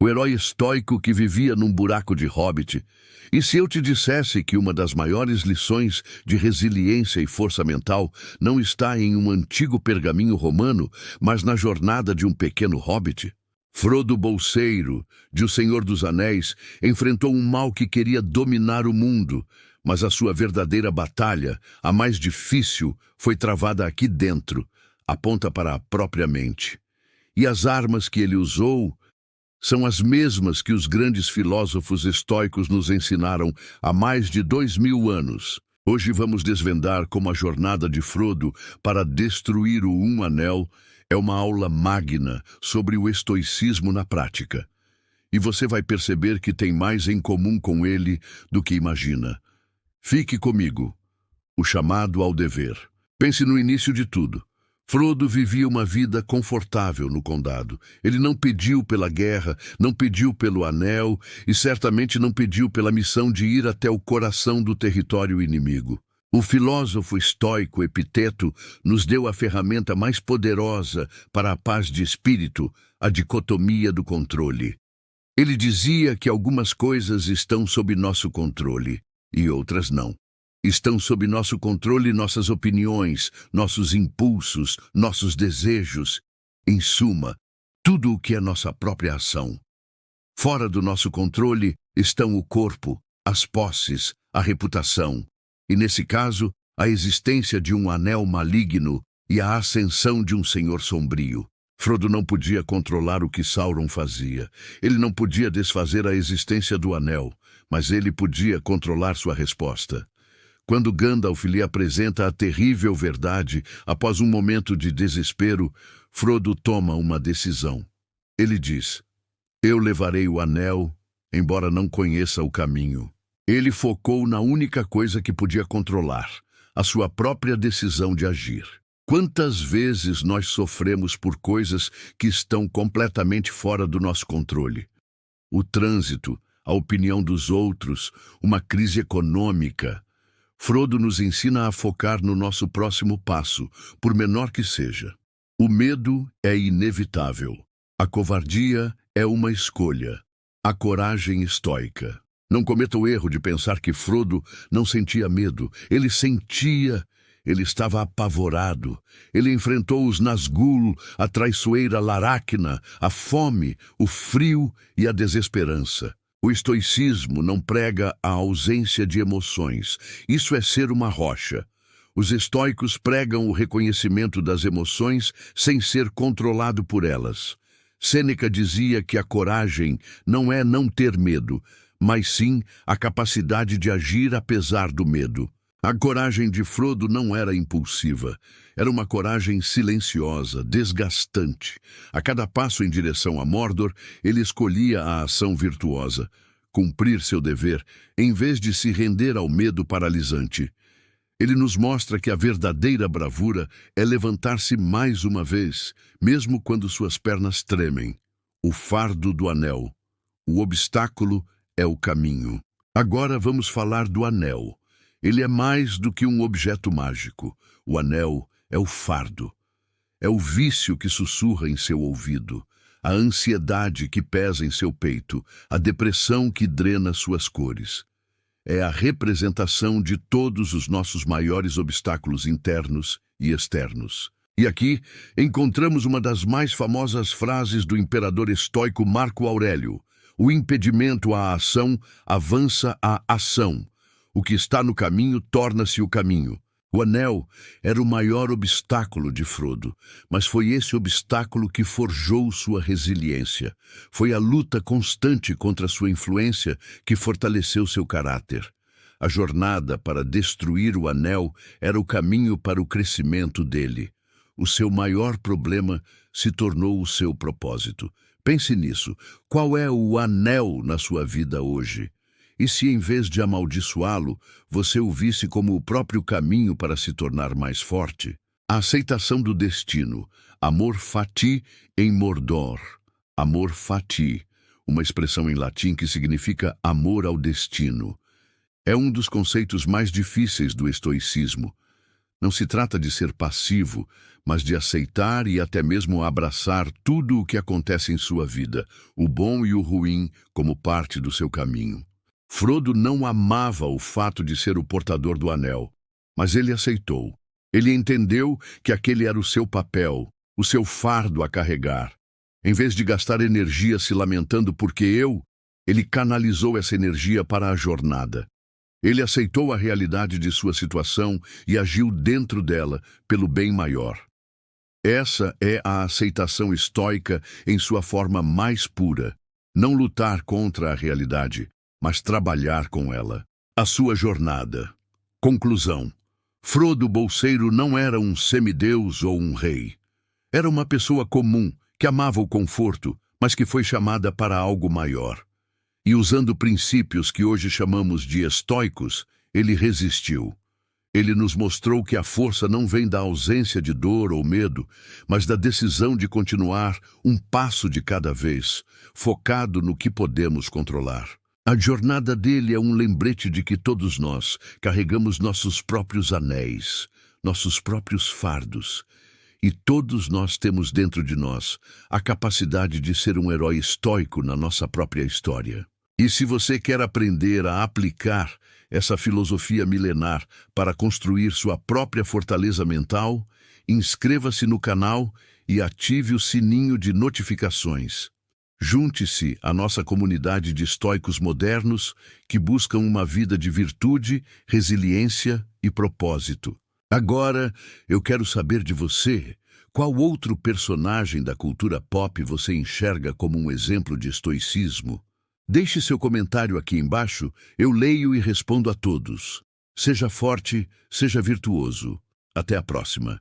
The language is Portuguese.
o herói estoico que vivia num buraco de hobbit. E se eu te dissesse que uma das maiores lições de resiliência e força mental não está em um antigo pergaminho romano, mas na jornada de um pequeno hobbit? Frodo Bolseiro, de O Senhor dos Anéis, enfrentou um mal que queria dominar o mundo, mas a sua verdadeira batalha, a mais difícil, foi travada aqui dentro, aponta para a própria mente. E as armas que ele usou são as mesmas que os grandes filósofos estoicos nos ensinaram há mais de 2000 anos. Hoje vamos desvendar como a jornada de Frodo para destruir o Um Anel é uma aula magna sobre o estoicismo na prática. E você vai perceber que tem mais em comum com ele do que imagina. Fique comigo. O chamado ao dever. Pense no início de tudo. Frodo vivia uma vida confortável no condado. Ele não pediu pela guerra, não pediu pelo anel e certamente não pediu pela missão de ir até o coração do território inimigo. O filósofo estoico Epiteto nos deu a ferramenta mais poderosa para a paz de espírito, a dicotomia do controle. Ele dizia que algumas coisas estão sob nosso controle e outras não. Estão sob nosso controle nossas opiniões, nossos impulsos, nossos desejos. Em suma, tudo o que é nossa própria ação. Fora do nosso controle estão o corpo, as posses, a reputação. E nesse caso, a existência de um anel maligno e a ascensão de um senhor sombrio. Frodo não podia controlar o que Sauron fazia. Ele não podia desfazer a existência do anel, mas ele podia controlar sua resposta. Quando Gandalf lhe apresenta a terrível verdade, após um momento de desespero, Frodo toma uma decisão. Ele diz: "Eu levarei o anel, embora não conheça o caminho." Ele focou na única coisa que podia controlar, a sua própria decisão de agir. Quantas vezes nós sofremos por coisas que estão completamente fora do nosso controle? O trânsito, a opinião dos outros, uma crise econômica. Frodo nos ensina a focar no nosso próximo passo, por menor que seja. O medo é inevitável. A covardia é uma escolha. A coragem estoica. Não cometa o erro de pensar que Frodo não sentia medo. Ele sentia. Ele estava apavorado. Ele enfrentou os Nazgûl, a traiçoeira Laracna, a fome, o frio e a desesperança. O estoicismo não prega a ausência de emoções. Isso é ser uma rocha. Os estoicos pregam o reconhecimento das emoções sem ser controlado por elas. Sêneca dizia que a coragem não é não ter medo, mas sim a capacidade de agir apesar do medo. A coragem de Frodo não era impulsiva. Era uma coragem silenciosa, desgastante. A cada passo em direção a Mordor, ele escolhia a ação virtuosa, cumprir seu dever, em vez de se render ao medo paralisante. Ele nos mostra que a verdadeira bravura é levantar-se mais uma vez, mesmo quando suas pernas tremem. O fardo do anel. O obstáculo é o caminho. Agora vamos falar do anel. Ele é mais do que um objeto mágico. O anel é o fardo. É o vício que sussurra em seu ouvido, a ansiedade que pesa em seu peito, a depressão que drena suas cores. É a representação de todos os nossos maiores obstáculos internos e externos. E aqui encontramos uma das mais famosas frases do imperador estoico Marco Aurélio: "O impedimento à ação avança à ação. O que está no caminho torna-se o caminho." O anel era o maior obstáculo de Frodo, mas foi esse obstáculo que forjou sua resiliência. Foi a luta constante contra sua influência que fortaleceu seu caráter. A jornada para destruir o anel era o caminho para o crescimento dele. O seu maior problema se tornou o seu propósito. Pense nisso. Qual é o anel na sua vida hoje? E se, em vez de amaldiçoá-lo, você o visse como o próprio caminho para se tornar mais forte? A aceitação do destino. Amor fati em Mordor. Amor fati, uma expressão em latim que significa amor ao destino. É um dos conceitos mais difíceis do estoicismo. Não se trata de ser passivo, mas de aceitar e até mesmo abraçar tudo o que acontece em sua vida, o bom e o ruim, como parte do seu caminho. Frodo não amava o fato de ser o portador do anel, mas ele aceitou. Ele entendeu que aquele era o seu papel, o seu fardo a carregar. Em vez de gastar energia se lamentando ele canalizou essa energia para a jornada. Ele aceitou a realidade de sua situação e agiu dentro dela, pelo bem maior. Essa é a aceitação estoica em sua forma mais pura. Não lutar contra a realidade, mas trabalhar com ela. A sua jornada. Conclusão. Frodo Bolseiro não era um semideus ou um rei. Era uma pessoa comum, que amava o conforto, mas que foi chamada para algo maior. E usando princípios que hoje chamamos de estoicos, ele resistiu. Ele nos mostrou que a força não vem da ausência de dor ou medo, mas da decisão de continuar um passo de cada vez, focado no que podemos controlar. A jornada dele é um lembrete de que todos nós carregamos nossos próprios anéis, nossos próprios fardos, e todos nós temos dentro de nós a capacidade de ser um herói estoico na nossa própria história. E se você quer aprender a aplicar essa filosofia milenar para construir sua própria fortaleza mental, inscreva-se no canal e ative o sininho de notificações. Junte-se à nossa comunidade de estoicos modernos que buscam uma vida de virtude, resiliência e propósito. Agora, eu quero saber de você, qual outro personagem da cultura pop você enxerga como um exemplo de estoicismo? Deixe seu comentário aqui embaixo, eu leio e respondo a todos. Seja forte, seja virtuoso. Até a próxima.